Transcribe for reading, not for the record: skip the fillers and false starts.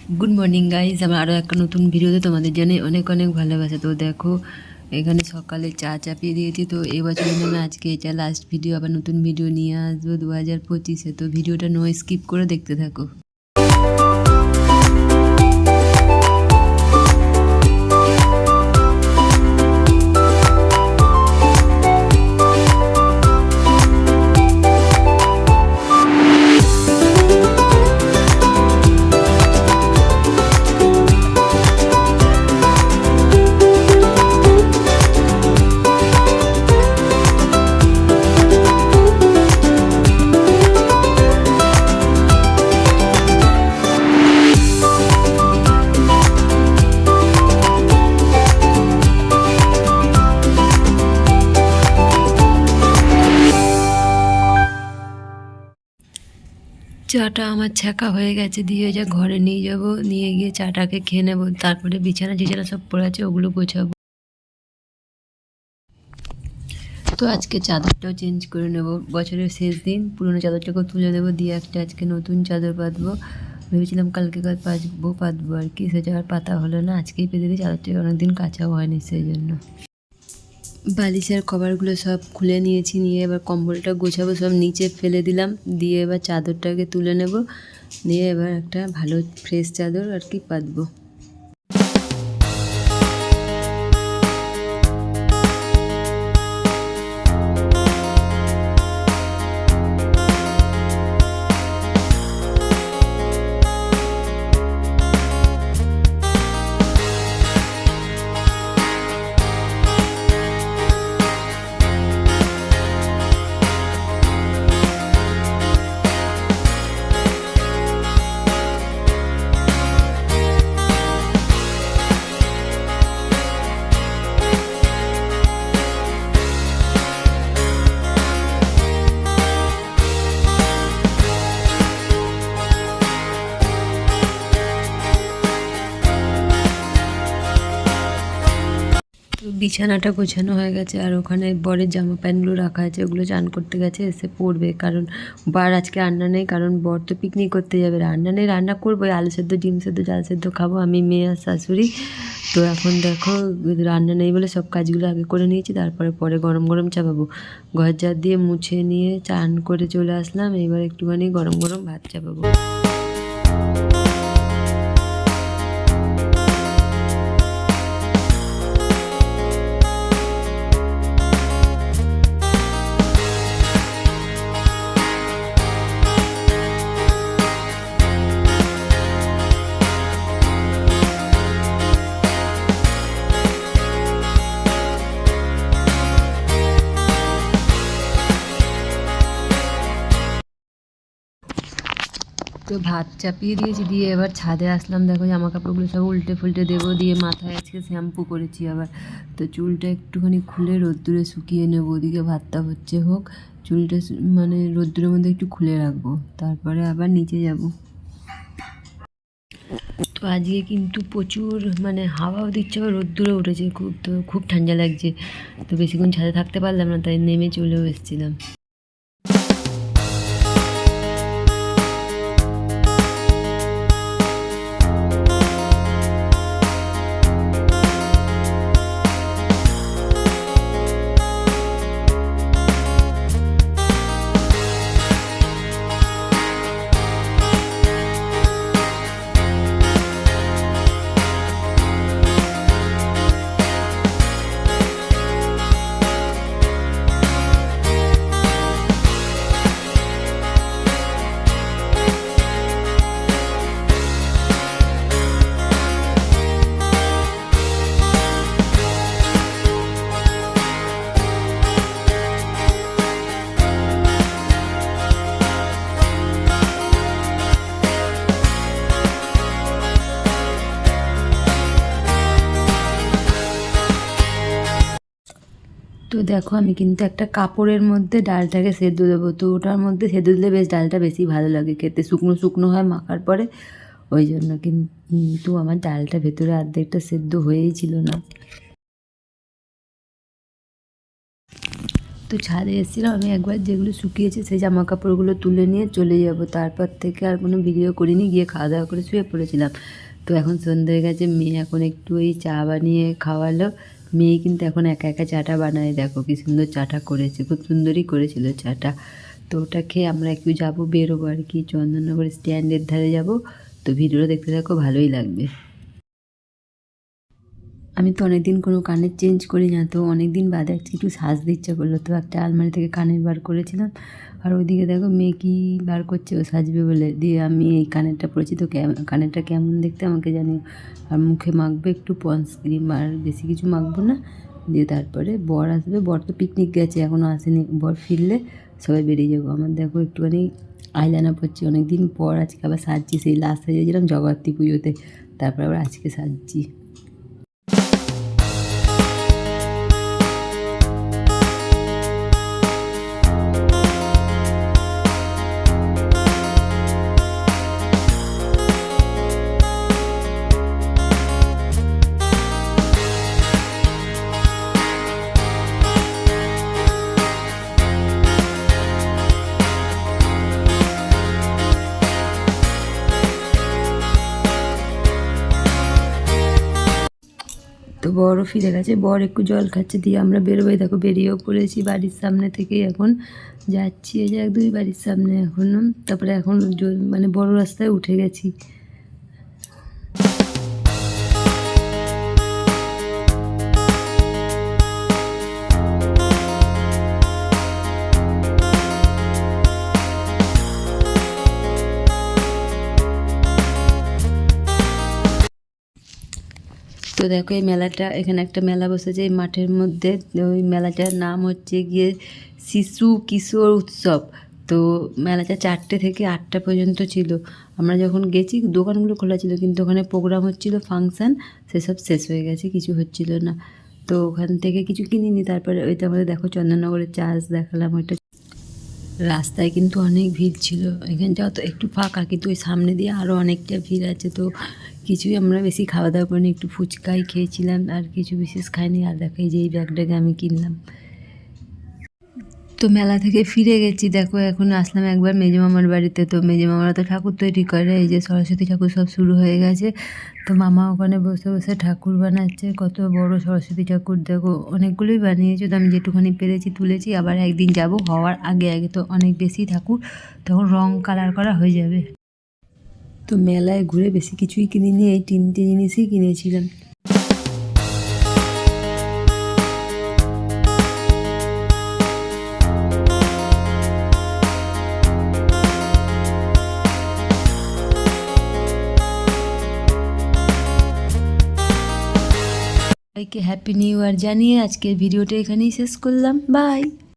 Good morning guys, আমার আরও একটা নতুন ভিডিওতে তোমাদের জানাই অনেক অনেক ভালোবাসা। তো দেখো এখানে সকালে চা চাপিয়ে দিয়েছি। তো এবছরের জন্য আজকে এটা লাস্ট ভিডিও, আবার নতুন ভিডিও নিয়ে আসবো 2025-এ। তো ভিডিওটা নো স্কিপ করে দেখতে থাকো। চাটা আমার ছ্যাঁকা হয়ে গেছে, দিয়ে যা ঘরে নিয়ে যাব, নিয়ে গিয়ে চাটাকে খেয়ে নেবো। তারপরে বিছানা টিছানা সব পড়ে আছে, ওগুলো গোছাবো। তো আজকে চাদরটাও চেঞ্জ করে নেব, বছরের শেষ দিন পুরনো চাদরটাকেও তুলে দেবো, দিয়ে একটা আজকে নতুন চাদর পাতবো। ভেবেছিলাম কালকে পাতবো আর কি, সেটা আর পাতা হলো না। আজকেই পেতে দিই, চাদরটা অনেকদিন কাচাও হয়নি সেই জন্য। বালিশের কভারগুলো সব খুলে নিয়েছি, নিয়ে এবার কম্বলটা গোছাবো, সব নিচে ফেলে দিলাম। দিয়ে এবার চাদরটাকে তুলে নেব, নিয়ে এবার একটা ভালো ফ্রেশ চাদর আর কি পাতবো। বিছানাটা গোছানো হয়ে গেছে, আর ওখানে বরের জামা প্যান্টগুলো রাখা আছে, ওগুলো চান করতে গেছে, এসে পড়বে। কারণ বার আজকে রান্না নেই, কারণ বর তো পিকনিক করতে যাবে। রান্না নেই, রান্না করবো আলু সেদ্ধ, ডিম সেদ্ধ, চাল সেদ্ধ খাবো আমি, মেয়ে আর শাশুড়ি। তো এখন দেখো রান্না নেই বলে সব কাজগুলো আগে করে নিয়েছি, তারপরে পরে গরম গরম চাপাবো। ঘর ঝাড় দিয়ে মুছে নিয়ে চান করে চলে আসলাম, এবার একটুখানি গরম গরম ভাত চাপাবো। তো ভাত চাপিয়ে দিয়েছি, দিয়ে এবার ছাদে আসলাম। দেখো জামা কাপড়গুলো সব উল্টে ফুলটে দেবো, দিয়ে মাথায় আজকে শ্যাম্পু করেছি আবার। তো চুলটা একটুখানি খুলে রোদ্দুরে শুকিয়ে নেবো, ওদিকে ভাতটা হচ্ছে হোক। চুলটা মানে রোদ্দুরের মধ্যে একটু খুলে রাখবো, তারপরে আবার নিচে যাব। তো আজকে কিন্তু প্রচুর মানে হাওয়াও দিচ্ছে, আবার রোদ্দুরে উঠেছে খুব, তো খুব ঠান্ডা লাগছে। তো বেশিক্ষণ ছাদে থাকতে পারলাম না, তাই নেমে চলেও এসেছিলাম। তো দেখো আমি কিন্তু একটা কাপড়ের মধ্যে ডালটাকে সেদ্ধ দেবো। তো ওটার মধ্যে সেদ্ধ দিলে বেশ ডালটা বেশি ভালো লাগে খেতে, শুকনো শুকনো হয় মাখার পরে, ওই জন্য। কিন্তু আমার ডালটা ভেতরে অর্ধেকটা সেদ্ধ হয়েই ছিল না। তো ছাদে এসেছিলাম আমি একবার, যেগুলো শুকিয়েছে সেই জামা কাপড়গুলো তুলে নিয়ে চলে যাব। তারপর থেকে আর কোনো ভিডিও করিনি, গিয়ে খাওয়া দাওয়া করে শুয়ে পড়েছিলাম। তো এখন সন্ধ্যে হয়ে গেছে, মেয়ে এখন একটু এই চা বানিয়ে খাওয়ালো। মেয়ে কিন্তু এখন একা একা চাটা বানায়, দেখো কি সুন্দর চাটা করেছে, খুব সুন্দরই করেছিল চাটা। তো ওটা খেয়ে আমরা একটু যাবো, বেরোবো আর কি, চন্দননগর স্ট্যান্ডের ধারে যাব। তো ভিডিওটা দেখতে থাকো, ভালোই লাগবে। আমি তো অনেকদিন কোনো কানের চেঞ্জ করি না, তো অনেক দিন বাদে আজকে একটু সাজতে ইচ্ছা করলো, তো একটা আলমারি থেকে কানের বার করেছিলাম। আর ওইদিকে দেখো মেয়ে কি বার করছে, ও সাজবে বলে। দিয়ে আমি এই কানেরটা পরেছি, তো কানেরটা কেমন দেখতে আমাকে জানিও। আর মুখে মাখবে একটু পন্স ক্রিম, আর বেশি কিছু মাখবো না। দিয়ে তারপরে বর আসবে, বর তো পিকনিক গেছে, এখনও আসেনি। বর ফিরলে সবাই বেরিয়ে যাবো। আমার দেখো একটুখানি আইলাইনার পরছি, অনেক দিন পর আজকে আবার সাজছি। সেই লাস্ট সাজিয়েছিলাম জগদ্ধাত্রী পুজোতে, তারপর আবার আজকে সাজছি। তো বরও ফিরে গেছে, বর একটু জল খাচ্ছে, দিয়ে আমরা বেরোবো। দেখো বেরিয়েও পড়েছি বাড়ির সামনে থেকে, এখন যাচ্ছি। এই যে একদমই বাড়ির সামনে এখনো। তারপরে এখন মানে বড় রাস্তায় উঠে গেছি। তো দেখো এই মেলাটা, এখানে একটা মেলা বসেছে এই মাঠের মধ্যে। ওই মেলাটার নাম হচ্ছে গিয়ে শিশু কিশোর উৎসব। তো মেলাটা 4টে থেকে 8টা পর্যন্ত ছিল। আমরা যখন গেছি দোকানগুলো খোলা ছিল, কিন্তু ওখানে প্রোগ্রাম হচ্ছিলো, ফাংশান, সেসব শেষ হয়ে গেছে, কিছু হচ্ছিল না। তো ওখান থেকে কিছু কিনিনি। তারপরে ওইটা আমাদের দেখো চন্দননগরের চার্চ দেখালাম, ওইটা। রাস্তায় কিন্তু অনেক ভিড় ছিল, এখানটাও তো একটু ফাঁকা, কিন্তু ওই সামনে দিয়ে আরও অনেকটা ভিড় আছে। তো কিছুই আমরা বেশি খাওয়া দাওয়া করিনি, একটু ফুচকাই খেয়েছিলাম, আর কিছু বিশেষ খাইনি। আর দেখাই যে এই ব্যাগটাকে আমি কিনলাম। তো মেলা থেকে ফিরে গেছি, দেখো এখন আসলাম একবার মেজো মামার বাড়িতে। তো মেজো মামারা তো ঠাকুর তৈরি করে, এই যে সরস্বতী ঠাকুর সব শুরু হয়ে গেছে। তো মামা ওখানে বসে বসে ঠাকুর বানাচ্ছে, কত বড় সরস্বতী ঠাকুর দেখো, অনেকগুলোই বানিয়েছে। তো আমি যেটুখানি পেরেছি তুলেছি, আবার একদিন যাব হওয়ার আগে আগে, তো অনেক বেশি ঠাকুর, তখন রং কালার করা হয়ে যাবে। তো মেলায় ঘুরে বেশি কিছুই কিনিনি, এই 3টে জিনিসই কিনেছিলাম। সবাইকে হ্যাপি নিউ ইয়ার জানিয়ে আজকের ভিডিওটা এখানেই শেষ করলাম। বাই।